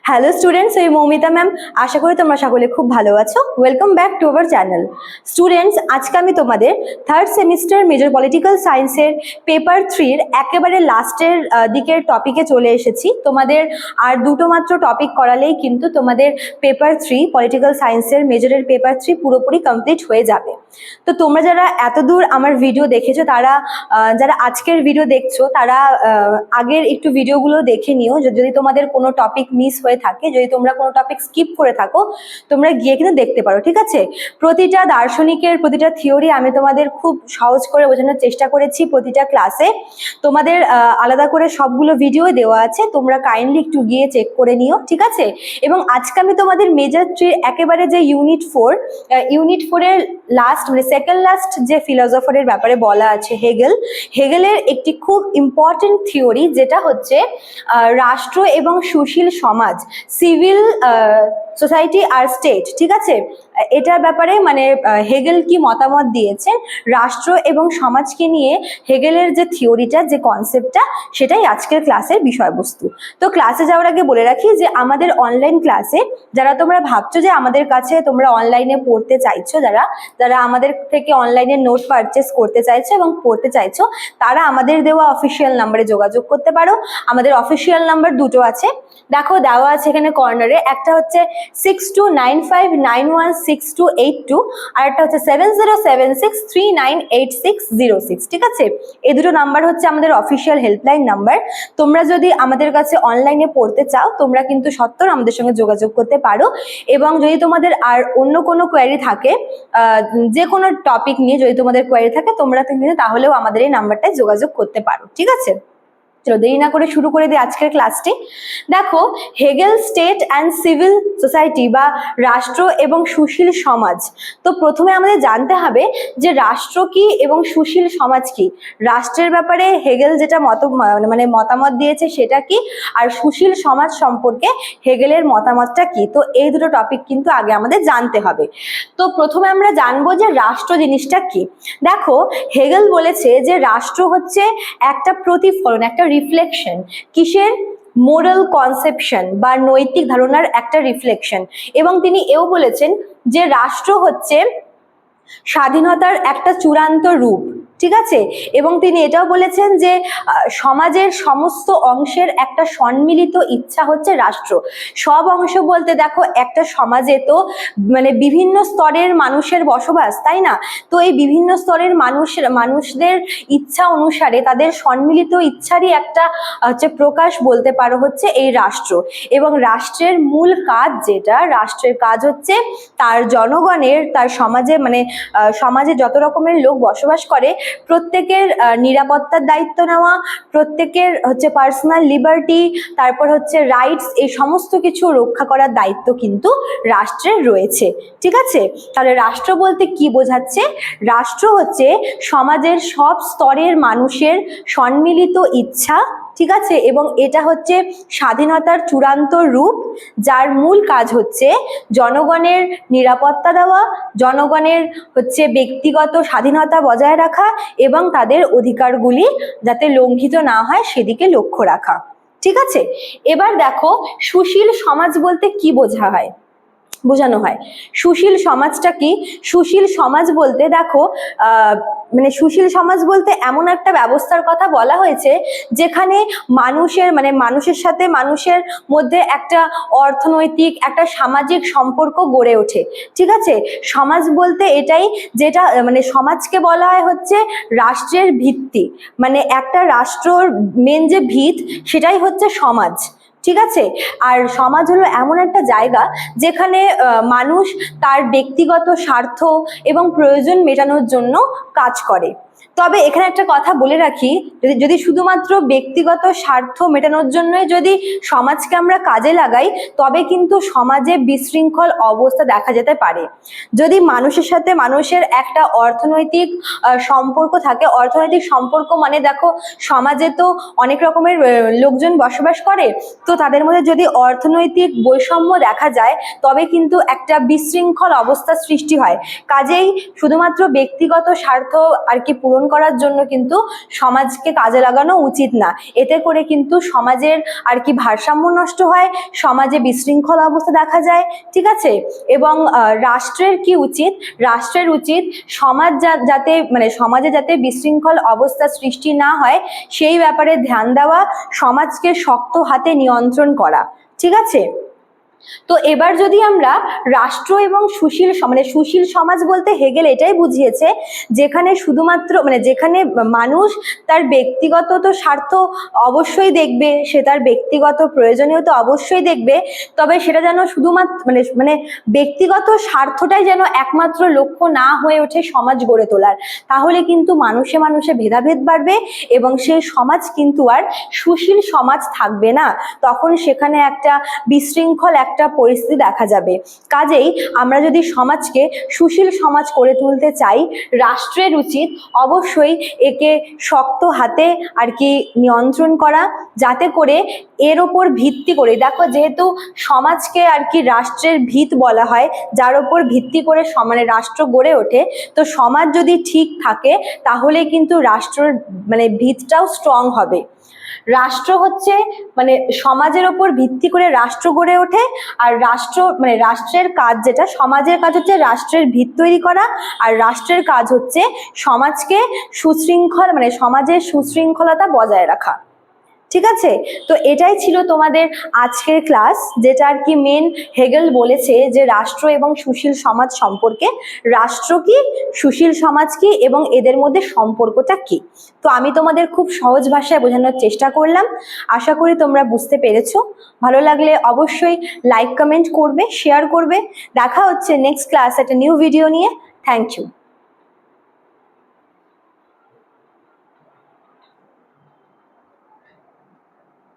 Hello students, আমি Moumita ma'am. আশা করি তোমরা সকলে খুব ভালো আছো। Welcome back to our channel. Students, আজকে আমি তোমাদের থার্ড সেমিস্টার মেজর পলিটিক্যাল সায়েন্সের পেপার 3-র একেবারে লাস্টের দিকের টপিকে চলে এসেছি। তোমাদের আর দুটো মাত্র টপিক করালেই কিন্তু তোমাদের পেপার 3 পলিটিক্যাল সায়েন্সের মেজরের পেপার 3 পুরোপুরি কমপ্লিট হয়ে যাবে। তো তোমরা যারা এতদূর আমার ভিডিও দেখেছো, তারা যারা আজকের ভিডিও দেখছো, তারা আগের একটু ভিডিওগুলো দেখে নিও। যদি তোমাদের কোনো টপিক মিস হয়ে থাকে, যদি তোমরা কোনো টপিক স্কিপ করে থাকো, তোমরা গিয়ে কিন্তু দেখতে পারো, ঠিক আছে? প্রতিটা দার্শনিকের প্রতিটা থিওরি আমি তোমাদের খুব সহজ করে বোঝানোর চেষ্টা করেছি প্রতিটা ক্লাসে। তোমাদের আলাদা করে সবগুলো ভিডিও দেওয়া আছে, তোমরা কাইন্ডলি একটু গিয়ে চেক করে নিও, ঠিক আছে? এবং আজকে আমি তোমাদের মেজর 3 একেবারে যে ইউনিট 4-এর লাস্ট মানে সেকেন্ড লাস্ট যে ফিলোসফারের ব্যাপারে বলা আছে, হেগেলের একটি খুব ইম্পর্টেন্ট থিওরি, যেটা হচ্ছে রাষ্ট্র এবং সুশীল সমাজ, সিভিল সোসাইটি আর স্টেট, ঠিক আছে? এটার ব্যাপারে মানে হেগেল কি মতামত দিয়েছেন রাষ্ট্র এবং সমাজকে নিয়ে, হেগেলের যে থিওরিটা, যে কনসেপ্টটা, সেটাই আজকের ক্লাসের বিষয়বস্তু। তো ক্লাসে যাওয়ার আগে বলে রাখি যে আমাদের অনলাইন ক্লাসে যারা তোমরা ভাবছো যে আমাদের কাছে তোমরা অনলাইনে পড়তে চাইছো, যারা আমাদের থেকে অনলাইনে নোট পারচেস করতে চাইছো এবং পড়তে চাইছো, তারা আমাদের দেওয়া অফিসিয়াল নাম্বারে যোগাযোগ করতে পারো। আমাদের অফিসিয়াল নাম্বার দুটো আছে, দেখো দেওয়া আছে এখানে কর্নারে। একটা হচ্ছে 6295916282, আর একটা হচ্ছে 7076398606, ঠিক আছে? এই দুটো নাম্বার হচ্ছে আমাদের অফিসিয়াল হেল্পলাইন নাম্বার। তোমরা যদি আমাদের কাছে অনলাইনে পড়তে চাও, তোমরা কিন্তু সত্ত্বর আমাদের সঙ্গে যোগাযোগ করতে পারো। এবং যদি তোমাদের আর অন্য কোনো কোয়ারি থাকে, যে কোনো টপিক নিয়ে যদি তোমাদের কোয়ারি থাকে, তোমরা কিন্তু তাহলেও আমাদের এই নাম্বারটায় যোগাযোগ করতে পারো, ঠিক আছে? চলো দেরি না করে শুরু করে দিই আজকের ক্লাসটি। দেখো, Hegel state and civil society বা রাষ্ট্র এবং সুশীল সমাজ। তো প্রথমে আমাদের জানতে হবে যে রাষ্ট্র কি এবং সুশীল সমাজ কি। রাষ্ট্রের ব্যাপারে হেগেল যেটা মতামত দিয়েছে সেটা কি, আর সুশীল সমাজ সম্পর্কে হেগেলের মতামতটা কি। তো এই দুটো টপিক কিন্তু আগে আমাদের জানতে হবে। তো প্রথমে আমরা জানবো যে রাষ্ট্র জিনিসটা কি। দেখো, হেগেল বলেছে যে রাষ্ট্র হচ্ছে একটা প্রতিফলন, একটা রিফ্লেকশন। কিসের? মোরাল কনসেপশন বা নৈতিক ধারণার একটা রিফ্লেকশন। এবং তিনি এও বলেছেন যে রাষ্ট্র হচ্ছে স্বাধীনতার একটা চূড়ান্ত রূপ, ঠিক আছে? এবং তিনি এটাও বলেছেন যে সমাজের সমস্ত অংশের একটা সম্মিলিত ইচ্ছা হচ্ছে রাষ্ট্র। সব অংশ বলতে দেখো, একটা সমাজে তো মানে বিভিন্ন স্তরের মানুষের বসবাস, তাই না? তো এই বিভিন্ন স্তরের মানুষদের ইচ্ছা অনুসারে তাদের সম্মিলিত ইচ্ছারই একটা হচ্ছে প্রকাশ বলতে পারো হচ্ছে এই রাষ্ট্র। এবং রাষ্ট্রের মূল কাজ যেটা, রাষ্ট্রের কাজ হচ্ছে তার জনগণের, তার সমাজে মানে সমাজে যত রকমের লোক বসবাস করে প্রত্যেকের নিরাপত্তার দায়িত্ব নেওয়া, প্রত্যেকের হচ্ছে পার্সোনাল লিবার্টি, তারপর হচ্ছে রাইটস, এই সমস্ত কিছু রক্ষা করার দায়িত্ব কিন্তু রাষ্ট্রের রয়েছে, ঠিক আছে? তাহলে রাষ্ট্র বলতে কি বোঝাচ্ছে? রাষ্ট্র হচ্ছে সমাজের সব স্তরের মানুষের সম্মিলিত ইচ্ছা, ঠিক আছে? এবং এটা হচ্ছে স্বাধীনতার চূড়ান্ত রূপ, যার মূল কাজ হচ্ছে জনগণের নিরাপত্তা দেওয়া, জনগণের হচ্ছে ব্যক্তিগত স্বাধীনতা বজায় রাখা এবং তাদের অধিকারগুলি যাতে লঙ্ঘিত না হয় সেদিকে লক্ষ্য রাখা, ঠিক আছে? এবার দেখো, সুশীল সমাজ বলতে কি বোঝানো হয়। সুশীল সমাজটা কি? সুশীল সমাজ বলতে দেখো, মানে সুশীল সমাজ বলতে এমন একটা ব্যবস্থার কথা বলা হয়েছে যেখানে মানুষের সাথে মানুষের মধ্যে একটা অর্থনৈতিক, একটা সামাজিক সম্পর্ক গড়ে ওঠে, ঠিক আছে? সমাজ বলতে এটাই, যেটা মানে সমাজকে বলা হয় হচ্ছে রাষ্ট্রের ভিত্তি, মানে একটা রাষ্ট্রর মেন যে ভিত, সেটাই হচ্ছে সমাজ, ঠিক আছে? আর সমাজ হলো এমন একটা জায়গা যেখানে মানুষ তার ব্যক্তিগত স্বার্থ এবং প্রয়োজন মেটানোর জন্য কাজ করে। তবে এখানে একটা কথা বলে রাখি, যদি শুধুমাত্র ব্যক্তিগত স্বার্থ মেটানোর জন্যই যদি সমাজকে আমরা কাজে লাগাই, তবে কিন্তু সমাজে বিশৃঙ্খল অবস্থা দেখা যেতে পারে। যদি মানুষের সাথে মানুষের একটা অর্থনৈতিক সম্পর্ক থাকে, অর্থনৈতিক সম্পর্ক মানে দেখো, সমাজে তো অনেক রকমের লোকজন বসবাস করে, তো তাদের মধ্যে যদি অর্থনৈতিক বৈষম্য দেখা যায়, তবে কিন্তু একটা বিশৃঙ্খল অবস্থা সৃষ্টি হয়। কাজেই শুধুমাত্র ব্যক্তিগত স্বার্থ আর কি পূরণ করার জন্য কিন্তু সমাজকে কাজে লাগানো উচিত না। এতে করে কিন্তু সমাজের আর কি ভারসাম্য নষ্ট হয়, সমাজে বিশৃঙ্খলা অবস্থা দেখা যায়, ঠিক আছে। এবং রাষ্ট্রের কি উচিত, রাষ্ট্রের উচিত সমাজ যাতে মানে সমাজে যাতে বিশৃঙ্খল অবস্থা সৃষ্টি না হয় সেই ব্যাপারে ধ্যান দেওয়া, সমাজকে শক্ত হাতে নিয়ন্ত্রণ করা, ঠিক আছে। তো এবার যদি আমরা রাষ্ট্র এবং সুশীল মানে সুশীল সমাজ বলতে হেগেল এটাই বুঝিয়েছে যেখানে শুধুমাত্র মানে যেখানে মানুষ তার ব্যক্তিগত তো স্বার্থ অবশ্যই দেখবে, সে তার ব্যক্তিগত প্রয়োজনীয়তা অবশ্যই দেখবে, তবে সেটা যেন শুধুমাত্র মানে মানে ব্যক্তিগত স্বার্থটাই যেন একমাত্র লক্ষ্য না হয়ে ওঠে সমাজ গড়ে তোলার। তাহলে কিন্তু মানুষে মানুষে ভেদাভেদ বাড়বে এবং সেই সমাজ কিন্তু আর সুশীল সমাজ থাকবে না, তখন সেখানে একটা বিশৃঙ্খল একটা পরিস্থিতি দেখা যাবে। কাজেই আমরা যদি সমাজকে সুশীল সমাজ করে তুলতে চাই, রাষ্ট্রের উচিত অবশ্যই একে শক্ত হাতে আর কি নিয়ন্ত্রণ করা, যাতে করে এর ওপর ভিত্তি করে, দেখো যেহেতু সমাজকে আর কি রাষ্ট্রের ভিত বলা হয়, যার ওপর ভিত্তি করে মানে রাষ্ট্র গড়ে ওঠে, তো সমাজ যদি ঠিক থাকে তাহলে কিন্তু রাষ্ট্রের মানে ভিতটাও স্ট্রং হবে। রাষ্ট্র হচ্ছে মানে সমাজের ওপর ভিত্তি করে রাষ্ট্র গড়ে ওঠে, আর রাষ্ট্র মানে রাষ্ট্রের কাজ যেটা, সমাজের কাজ হচ্ছে রাষ্ট্রের ভিত তৈরি করা, আর রাষ্ট্রের কাজ হচ্ছে সমাজকে সুশৃঙ্খল মানে সমাজের সুশৃঙ্খলতা বজায় রাখা, ঠিক আছে। তো এটাই ছিল তোমাদের আজকের ক্লাস, যেটা আর কি মেন হেগেল বলেছে যে রাষ্ট্র এবং সুশীল সমাজ সম্পর্কে, রাষ্ট্র কি, সুশীল সমাজ কি এবং এদের মধ্যে সম্পর্কটা কি। তো আমি তোমাদের খুব সহজ ভাষায় বোঝানোর চেষ্টা করলাম, আশা করি তোমরা বুঝতে পেরেছো। ভালো লাগলে অবশ্যই লাইক কমেন্ট করবে, শেয়ার করবে। দেখা হচ্ছে নেক্সট ক্লাস একটা নিউ ভিডিও নিয়ে। Thank you.